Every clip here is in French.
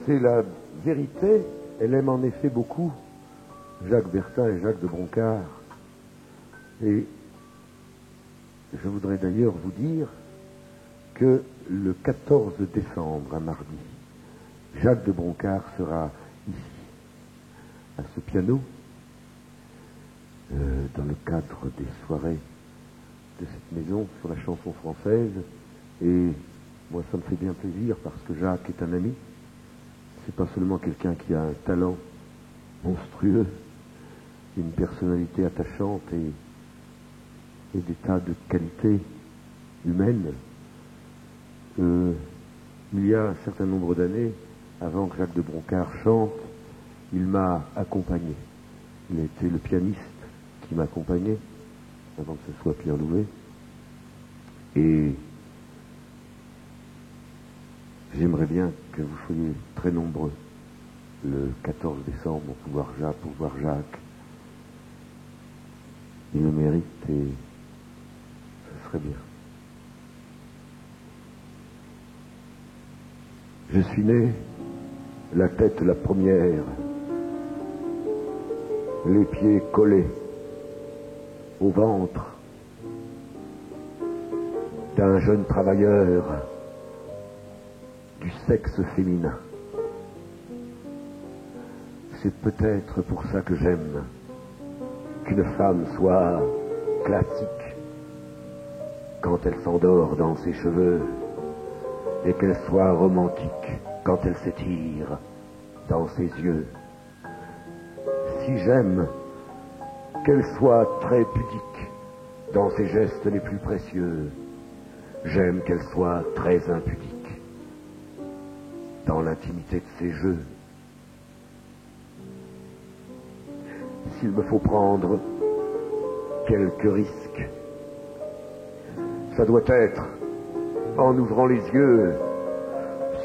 C'est la vérité, elle aime en effet beaucoup Jacques Bertin et Jacques de Bronckart. Et je voudrais d'ailleurs vous dire que le 14 décembre, un mardi, Jacques de Bronckart sera ici, à ce piano, dans le cadre des soirées de cette maison sur la chanson française. Et moi, ça me fait bien plaisir parce que Jacques est un ami. C'est pas seulement quelqu'un qui a un talent monstrueux, une personnalité attachante et des tas de qualités humaines. Il y a un certain nombre d'années, avant que Jacques de Bronckart chante, il m'a accompagné. Il a été le pianiste qui m'accompagnait, avant que ce soit Pierre Louvet. Et j'aimerais bien que vous soyez très nombreux le 14 décembre pour voir Jacques. Il le mérite et ce serait bien. Je suis né, la tête la première, les pieds collés au ventre d'un jeune travailleur du sexe féminin. C'est peut-être pour ça que j'aime qu'une femme soit classique quand elle s'endort dans ses cheveux et qu'elle soit romantique quand elle s'étire dans ses yeux. Si j'aime qu'elle soit très pudique dans ses gestes les plus précieux, j'aime qu'elle soit très impudique dans l'intimité de ses jeux. S'il me faut prendre quelques risques, ça doit être en ouvrant les yeux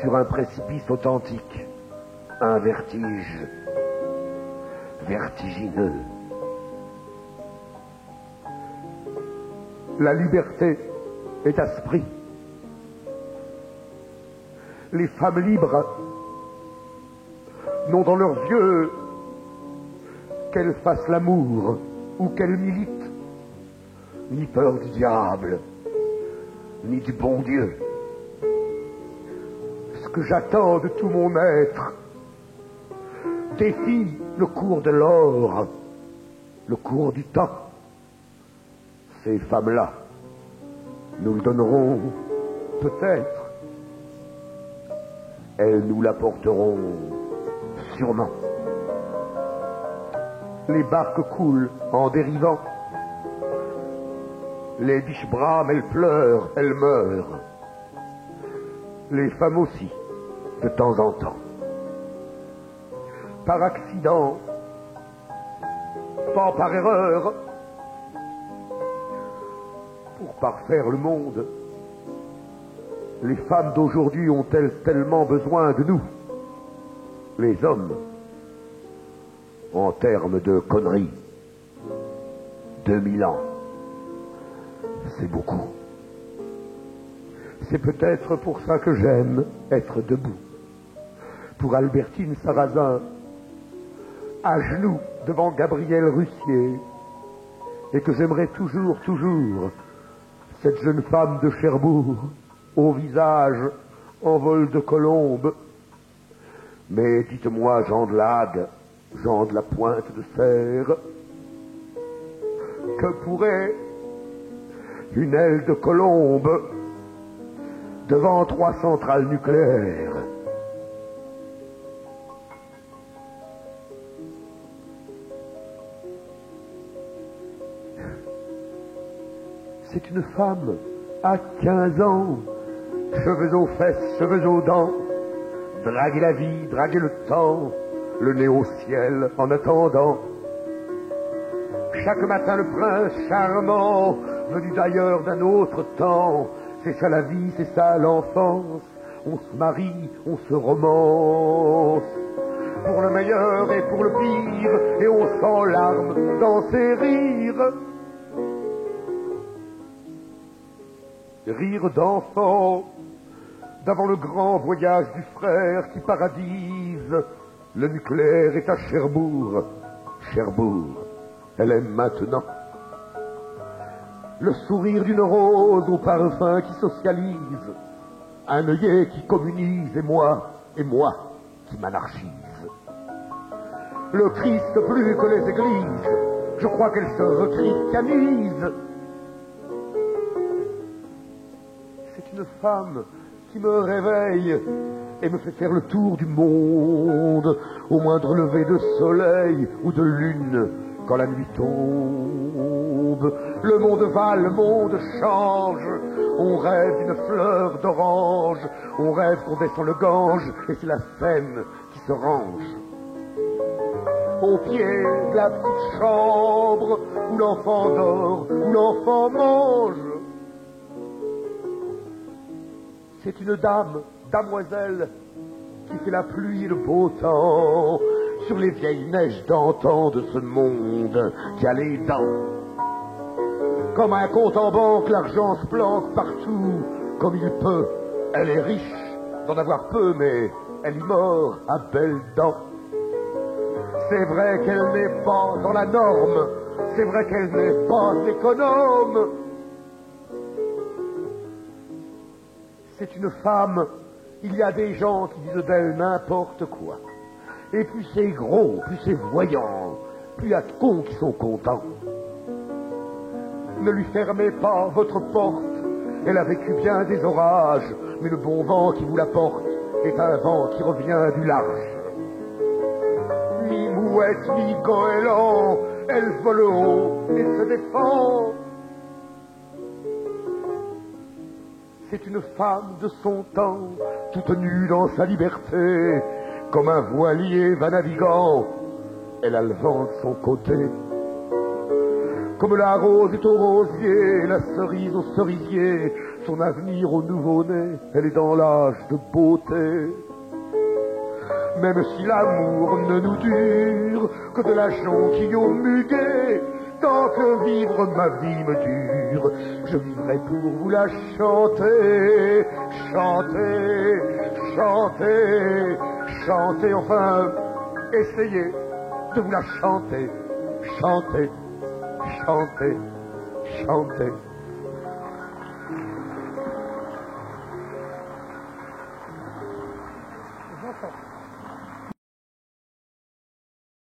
sur un précipice authentique, un vertige vertigineux. La liberté est à ce prix. Les femmes libres n'ont dans leurs yeux qu'elles fassent l'amour ou qu'elles militent, ni peur du diable, ni du bon Dieu. Ce que j'attends de tout mon être défie le cours de l'or, le cours du temps. Ces femmes-là nous le donneront peut-être. Elles nous l'apporteront sûrement. Les barques coulent en dérivant. Les biches brament, elles pleurent, elles meurent. Les femmes aussi, de temps en temps. Par accident, pas par erreur, pour parfaire le monde. Les femmes d'aujourd'hui ont-elles tellement besoin de nous, les hommes, en termes de conneries? 2000 ans, c'est beaucoup. C'est peut-être pour ça que j'aime être debout. Pour Albertine Sarrazin, à genoux devant Gabriel Russier, et que j'aimerais toujours cette jeune femme de Cherbourg, au visage en vol de colombe. Mais dites-moi, Jean de Lade, Jean de la Pointe de Fer, que pourrait une aile de colombe devant 3 centrales nucléaires? C'est une femme à 15 ans, cheveux aux fesses, cheveux aux dents, draguer la vie, draguer le temps, le nez au ciel en attendant. Chaque matin le prince charmant, venu d'ailleurs d'un autre temps. C'est ça la vie, c'est ça l'enfance. On se marie, on se romance, pour le meilleur et pour le pire, et on sent larmes dans ses rires. Rire d'enfant d'avant le grand voyage du frère qui paradise. Le nucléaire est à Cherbourg. Cherbourg, elle aime maintenant. Le sourire d'une rose au parfum qui socialise. Un œillet qui communise et moi qui m'anarchise. Le Christ plus que les églises, je crois qu'elle se rechristianise. C'est une femme qui me réveille et me fait faire le tour du monde au moindre lever de soleil ou de lune quand la nuit tombe. Le monde va, le monde change. On rêve d'une fleur d'orange, on rêve qu'on descend le Gange et c'est la Seine qui se range. Au pied de la petite chambre où l'enfant dort, où l'enfant mange. C'est une dame, damoiselle, qui fait la pluie et le beau temps sur les vieilles neiges d'antan de ce monde qui a les dents. Comme un compte en banque, l'argent se planque partout comme il peut. Elle est riche d'en avoir peu, mais elle y mord à belles dents. C'est vrai qu'elle n'est pas dans la norme, c'est vrai qu'elle n'est pas économe. C'est une femme, il y a des gens qui disent d'elle n'importe quoi. Et plus c'est gros, plus c'est voyant, plus il y a de cons qui sont contents. Ne lui fermez pas votre porte, elle a vécu bien des orages, mais le bon vent qui vous l'apporte est un vent qui revient du large. Ni mouette, ni goéland, elle vole haut et se défend. C'est une femme de son temps, toute nue dans sa liberté, comme un voilier va navigant, elle a le vent de son côté. Comme la rose est au rosier, la cerise au cerisier, son avenir au nouveau-né, elle est dans l'âge de beauté. Même si l'amour ne nous dure que de la jonquille au muguet, tant que vivre ma vie me dure, je vivrai pour vous la chanter, chanter, chanter, chanter, enfin, essayez de vous la chanter, chanter, chanter, chanter.